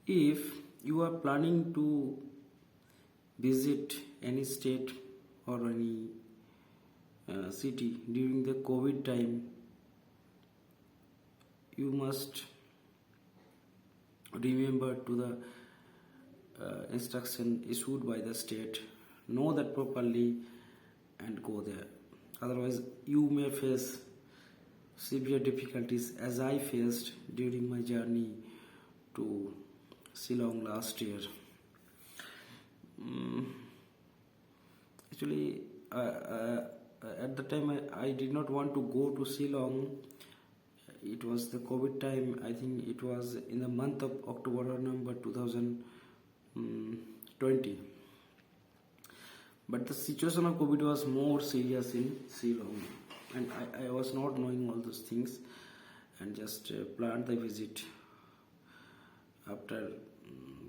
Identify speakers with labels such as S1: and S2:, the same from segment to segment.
S1: If you are planning to visit any state or any city during the COVID time, you must remember to the instruction issued by the state, know that properly and go there. Otherwise you may face severe difficulties as I faced during my journey to Shillong last year. Actually, at the time I did not want to go to Shillong. It was the COVID time. I think it was in the month of October or November 2020. But the situation of COVID was more serious in Shillong, and I was not knowing all those things, and just planned the visit after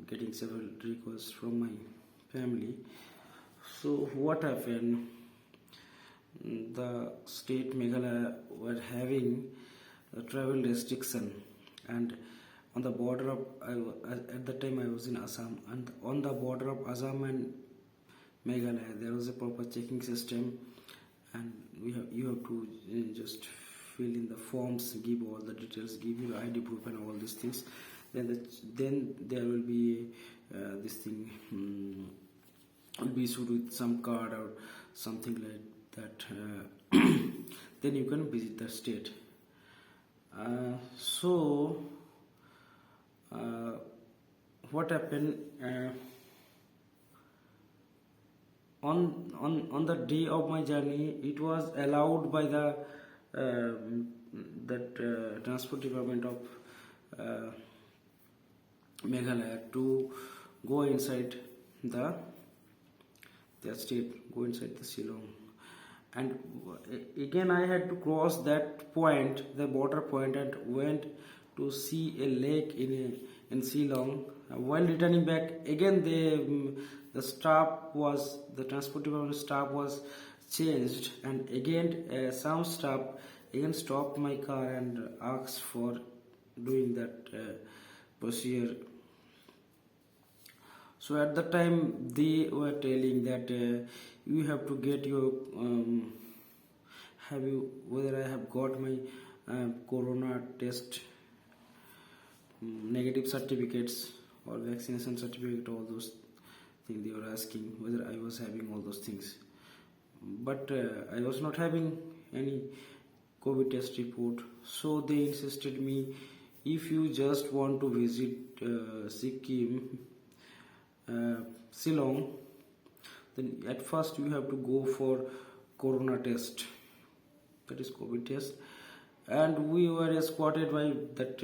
S1: getting several requests from my family. So what happened? The state Meghalaya were having a travel restriction, and on the border of at the time I was in Assam, and on the border of Assam and Meghalaya there was a proper checking system, and you have to just fill in the forms, give all the details, give your ID proof and all these things. Then there will be this thing will be issued with some card or something like that. Then you can visit the state. So what happened? On the day of my journey, it was allowed by the transport department of Meghalaya to go inside the state, go inside the Shillong. And again I had to cross that point, the border point, and went to see a lake in Shillong. While returning back, again the transport department staff was changed, and again some staff again stopped my car and asked for doing that procedure. So at the time they were telling that you have to get your whether I have got my corona test negative certificates or vaccination certificate, all those things they were asking, whether I was having all those things. But I was not having any COVID test report. So they insisted me, if you just want to visit Sikkim, Shillong, then at first you have to go for corona test, that is COVID test. And we were escorted by that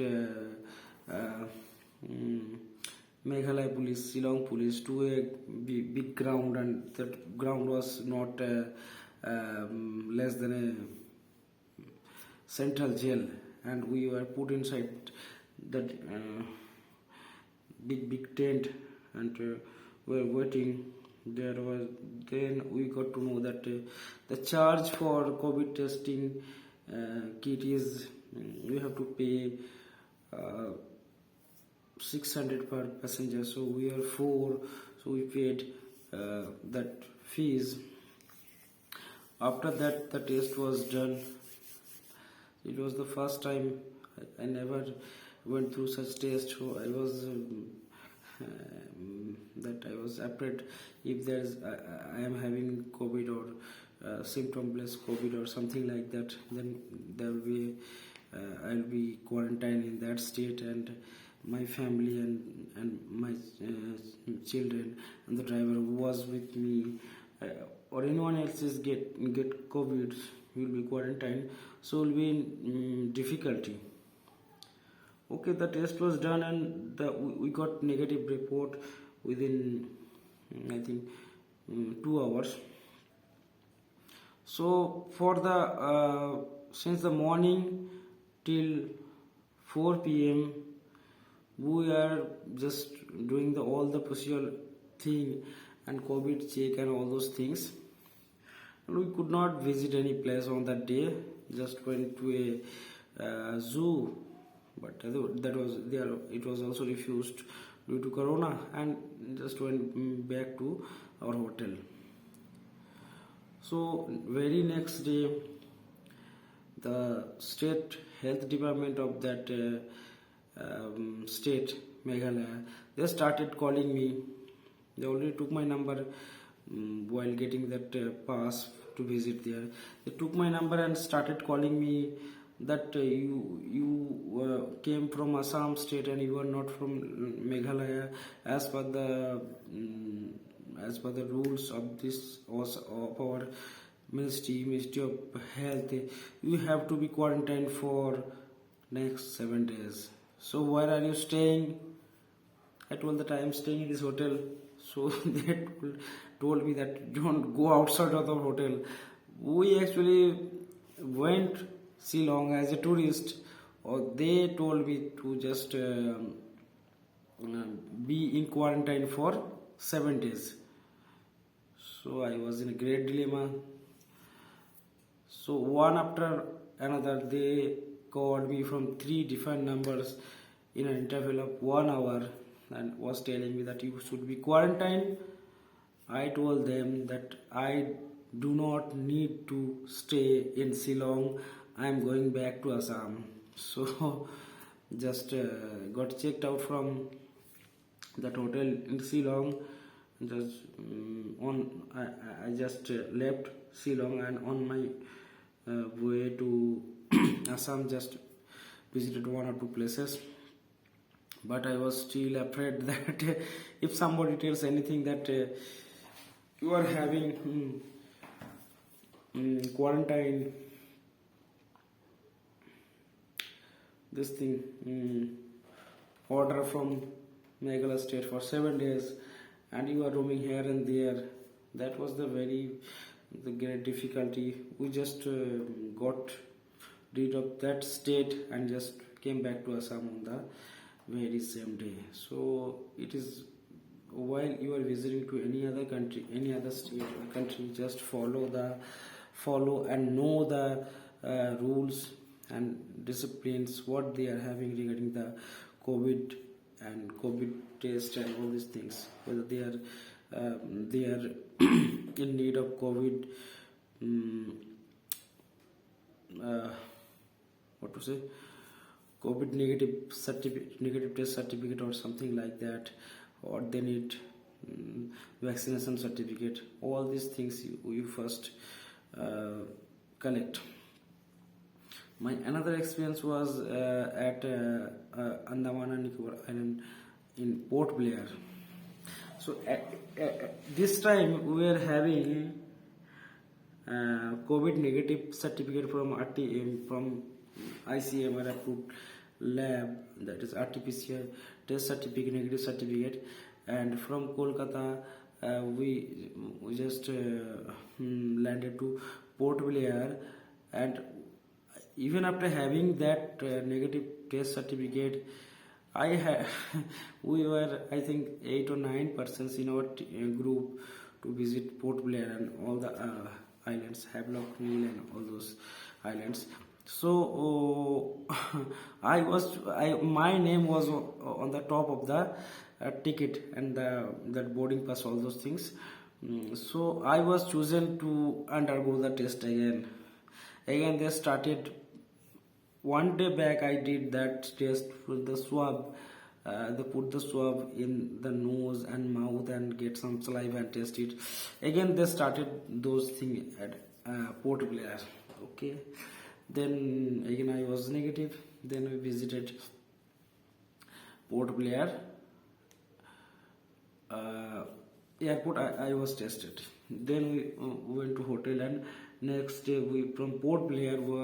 S1: Meghalaya police, Shillong police, to a big ground, and that ground was not less than a central jail, and we were put inside that big tent, and we were waiting. Then we got to know that the charge for COVID testing kit is you have to pay 600 per passenger. So we are 4, so we paid that fees. After that the test was done. It was the first time. I never went through such test, so I was I was afraid if there's I am having COVID or symptomless COVID or something like that, then there will be I'll be quarantined in that state, and my family and my children and the driver who was with me or anyone else is get COVID will be quarantined, so will be in difficulty. Okay, the test was done, and we got negative report within I think 2 hours. So for the since the morning till 4 p.m. we are just doing all the procedural thing and COVID check and all those things. And we could not visit any place on that day. Just went to a zoo, but that was there. It was also refused due to corona, and just went back to our hotel. So very next day, the state health department of that state, Meghalaya, they started calling me. They already took my number while getting that pass to visit there. They took my number and started calling me that you came from Assam state and you are not from Meghalaya as per the rules of this of our Ministry of Health. You have to be quarantined for next 7 days. So where are you staying? I told that I am staying in this hotel. So they told me that don't go outside of the hotel. We actually went Shillong as a tourist, or they told me to just be in quarantine for 7 days. So I was in a great dilemma. So one after another, they called me from 3 different numbers in an interval of 1 hour and was telling me that you should be quarantined. I told them that I do not need to stay in Shillong. I am going back to Assam. So just got checked out from that hotel in Shillong. Just I just left Shillong, and on my way to Assam, just visited 1 or 2 places. But I was still afraid that if somebody tells anything that you are having quarantine, this thing, order from Meghalaya state for 7 days, and you are roaming here and there, that was the great difficulty. We just got rid of that state and just came back to Assam on the very same day. So it is, while you are visiting to any other country, any other state or country, just follow and know the rules and disciplines what they are having regarding the COVID and COVID test and all these things, whether they are in need of COVID what to say, COVID negative test certificate or something like that, or they need vaccination certificate. All these things you first collect. My another experience was at Andaman and Nicobar Island in Portblair. So this time we were having COVID negative certificate from from ICMR approved lab, that is RT-PCR test certificate, negative certificate, and from Kolkata we just landed to Port Blair, and even after having that negative test certificate, we were, I think, 8 or 9 persons in our group to visit Port Blair and all the islands, Havelock, Neil, and all those islands. So my name was on the top of the ticket and that boarding pass, all those things. So I was chosen to undergo the test again. Again they started. One day back I did that test with the swab. They put the swab in the nose and mouth and get some saliva and test it. Again they started those things at Port Blair. Okay. Then again I was negative. Then we visited Port Blair airport. I was tested. Then we went to hotel, and next day we from Port Blair we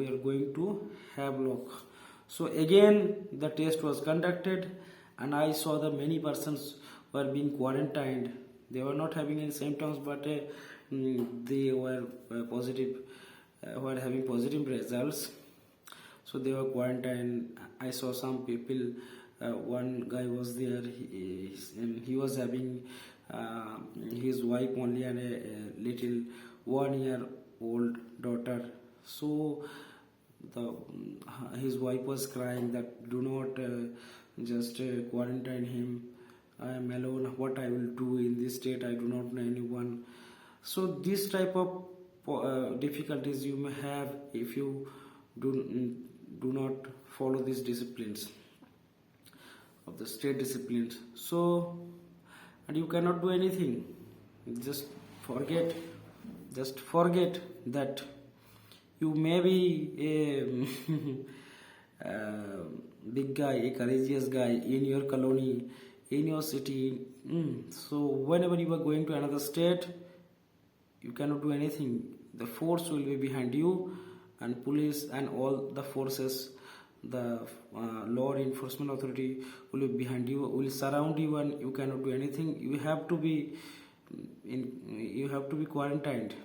S1: are going to Havelock. So again the test was conducted, and I saw that many persons were being quarantined. They were not having any symptoms, but they were positive, were having positive results. So they were quarantined. I saw some people. One guy was there. He was having his wife only and a little 1-year-old daughter. So his wife was crying that do not just quarantine him. I am alone. What I will do in this state? I do not know anyone. So this type of difficulties you may have if you do not follow these disciplines of the state disciplines. So, and you cannot do anything. Just forget. Just forget that you may be a big guy, a courageous guy in your colony, in your city. So whenever you are going to another state, you cannot do anything. The force will be behind you, and police and all the forces, the law enforcement authority will be behind you, will surround you, and you cannot do anything. You have to be quarantined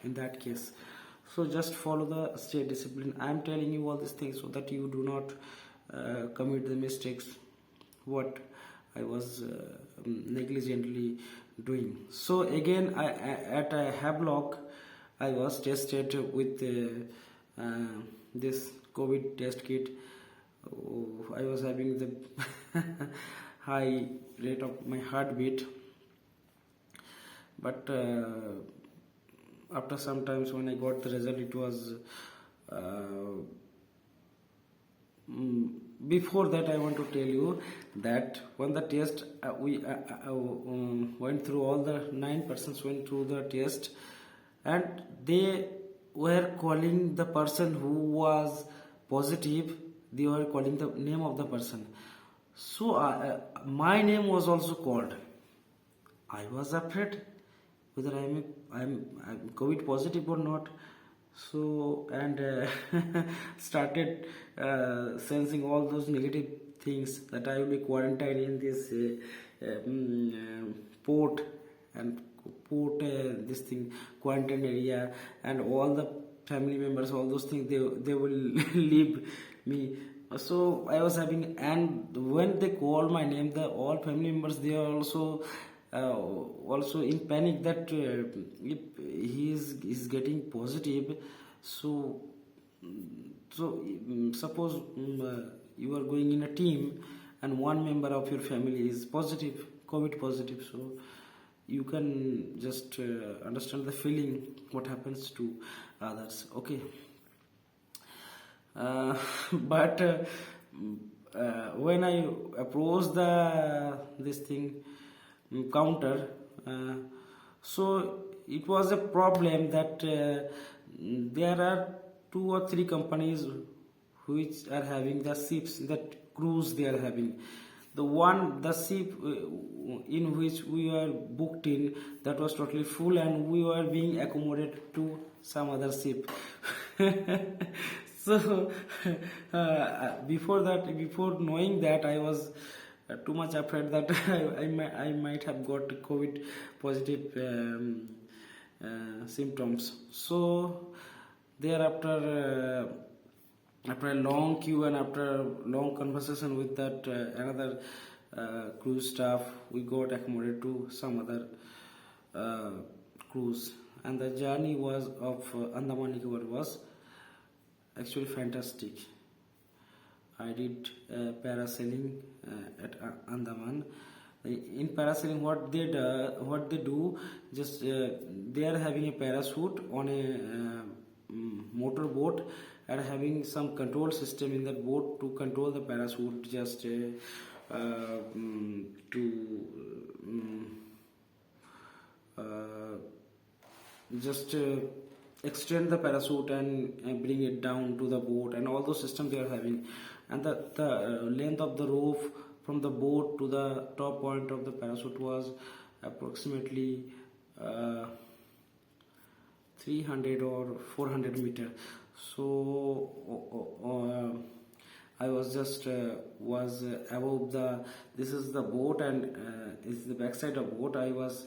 S1: in that case. So just follow the state discipline. I am telling you all these things so that you do not commit the mistakes what I was negligently doing. So again, at a Havelock, I was tested with this COVID test kit. I was having the high rate of my heartbeat, but after some times when I got the result, it was before that I want to tell you that when the test we went through, all the 9 persons went through the test, and they were calling the person who was positive, they were calling the name of the person. So my name was also called. I was afraid whether I'm COVID positive or not. So, and started sensing all those negative things, that I will be quarantined in this port this thing, quarantine area, and all the family members, all those things, they will leave me. So I was having, and when they call my name, the all family members, they are also in panic that if he is getting positive. So suppose you are going in a team and one member of your family is positive, COVID positive, so you can just understand the feeling what happens to others. Okay. But when I approached this thing counter, so it was a problem that there are 2 or 3 companies which are having the ships, that cruise they are having. The ship in which we were booked in, that was totally full, and we were being accommodated to some other ship. So before knowing that, I was too much afraid that I might have got COVID positive symptoms. So thereafter, after a long queue and after a long conversation with that another cruise staff, we got accommodated to some other cruise, and the journey was of Andaman Nicobar was actually fantastic. I did parasailing at Andaman. In parasailing, what they do, just they are having a parachute on a motor boat, and having some control system in that boat to control the parachute, just extend the parachute and bring it down to the boat, and all those systems they are having. And the length of the rope from the boat to the top point of the parachute was approximately 300 or 400 meter. So I was just was above this is the boat, and is the backside of boat. I was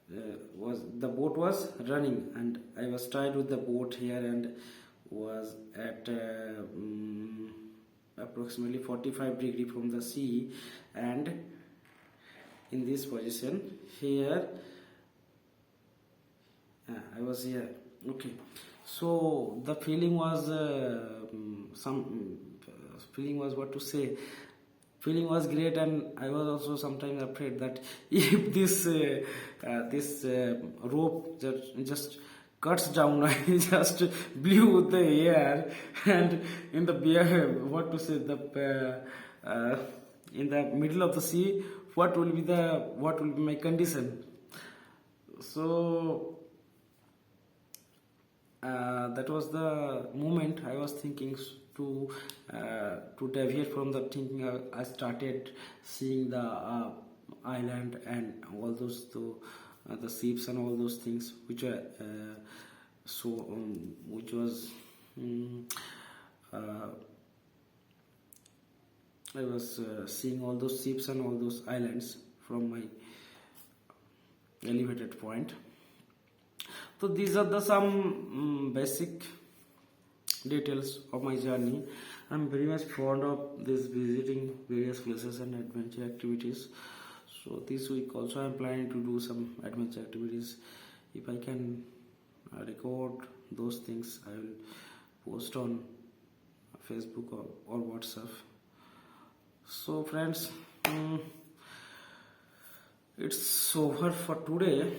S1: the boat was running, and I was tied with the boat here, and was at approximately 45 degree from the sea, and in this position here I was here. Okay, So the feeling was some feeling was, what to say, feeling was great, and I was also sometimes afraid that if this rope just cuts down, I just blew the air, and in the beer, what to say, the in the middle of the sea, what will be my condition? So that was the moment I was thinking to deviate from the thinking. I started seeing the island and all those the ships and all those things which were which was uh, I was seeing all those ships and all those islands from my elevated point. So these are the some basic details of my journey. I'm very much fond of this visiting various places and adventure activities. So this week also I'm planning to do some adventure activities. If I can record those things, I will post on Facebook or WhatsApp. So friends, it's over for today.